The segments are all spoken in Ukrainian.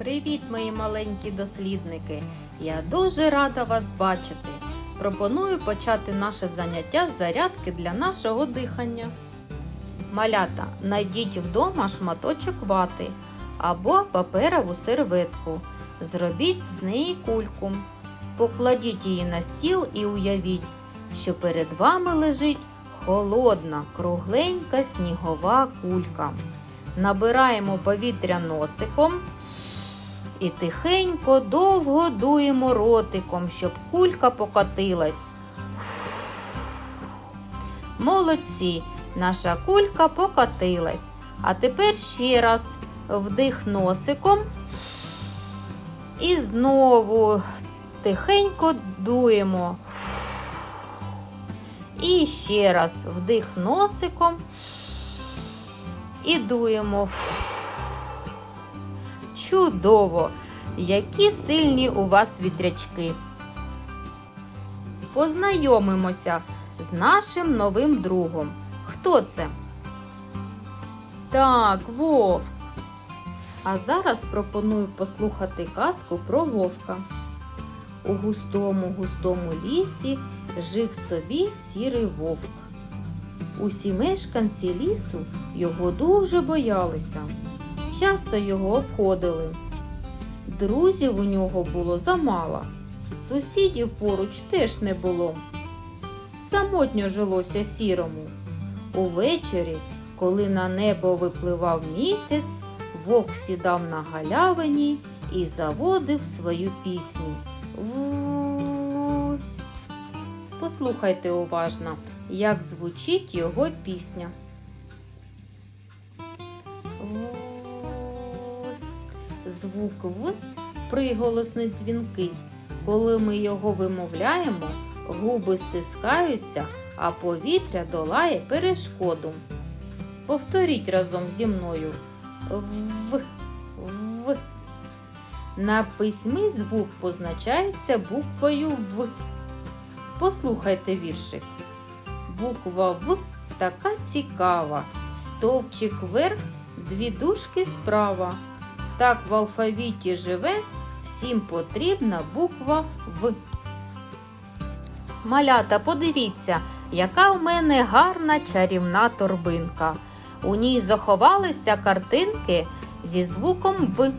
Привіт, мої маленькі дослідники! Я дуже рада вас бачити. Пропоную почати наше заняття з зарядки для нашого дихання. Малята, найдіть вдома шматочок вати або паперову серветку. Зробіть з неї кульку. Покладіть її на стіл і уявіть, що перед вами лежить холодна, кругленька снігова кулька. Набираємо повітря носиком і тихенько, довго дуємо ротиком, щоб кулька покотилась. Молодці! Наша кулька покотилась. А тепер ще раз вдих носиком і знову тихенько дуємо. І ще раз вдих носиком і дуємо. Чудово! Які сильні у вас вітрячки! Познайомимося з нашим новим другом. Хто це? Так, вовк. А зараз пропоную послухати казку про вовка. У густому лісі жив собі сірий вовк. Усі мешканці лісу його дуже боялися. Часто його обходили. Друзів у нього було замало. Сусідів поруч теж не було. Самотньо жилося сірому. Увечері, коли на небо випливав місяць, вовк сідав на галявині і заводив свою пісню. Послухайте уважно, як звучить його пісня. Звук В приголосний дзвінкий. Коли ми його вимовляємо, губи стискаються, а повітря долає перешкоду. Повторіть разом зі мною. В. На письмі звук позначається буквою В. Послухайте віршик. Буква В така цікава. Стовпчик вверх, дві дужки справа. Так в алфавіті живе, всім потрібна буква В. Малята, подивіться, яка у мене гарна чарівна торбинка. У ній заховалися картинки зі звуком В.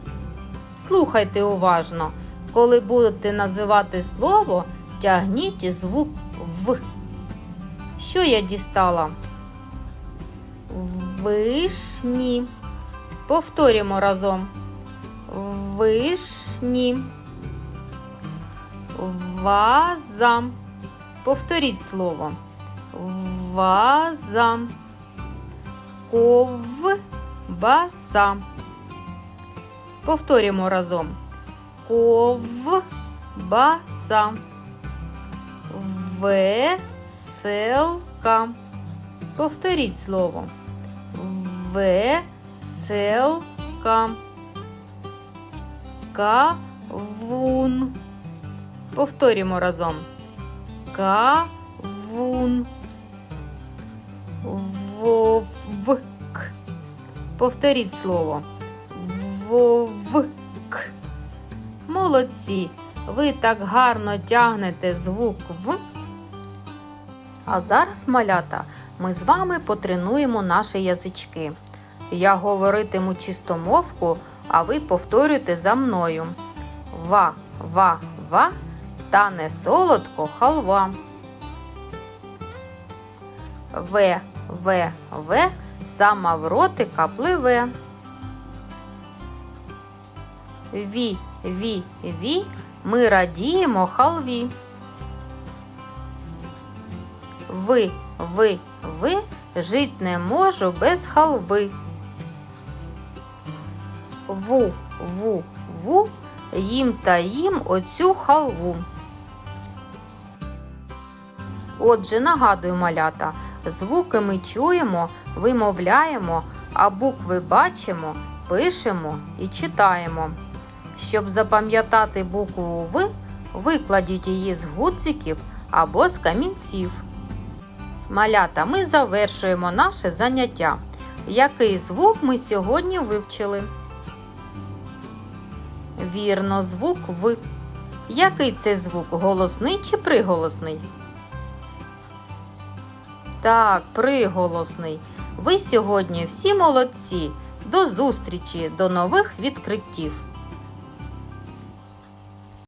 Слухайте уважно. Коли будете називати слово, тягніть звук В. Що я дістала? Вишні. Повторюємо разом. Вишні. Ваза. Повторіть слово. Ваза. Ковбаса. Повторюємо разом. Ковбаса. Веселка. Повторіть слово. Веселка. Кавун. Повторюємо разом. Кавун. Вовк. Повторіть слово. Вовк. Молодці! Ви так гарно тягнете звук В. А зараз, малята, ми з вами потренуємо наші язички. Я говоритиму чистомовку, а ви повторюйте за мною. Ва, ва, ва, тане солодко халва. В, в, в, сама в ротика пливе. Ві, ві, ві, ми радіємо халві. Ви, жить не можу без халви. Ву, їм та їм оцю халву. Отже, нагадую, малята, звуки ми чуємо, вимовляємо, а букви бачимо, пишемо і читаємо. Щоб запам'ятати букву В, викладіть її з гудзиків або з камінців. Малята, ми завершуємо наше заняття. Який звук ми сьогодні вивчили? Вірно, звук В. Який це звук? Голосний чи приголосний? Так, приголосний. Ви сьогодні всі молодці. До зустрічі, до нових відкриттів!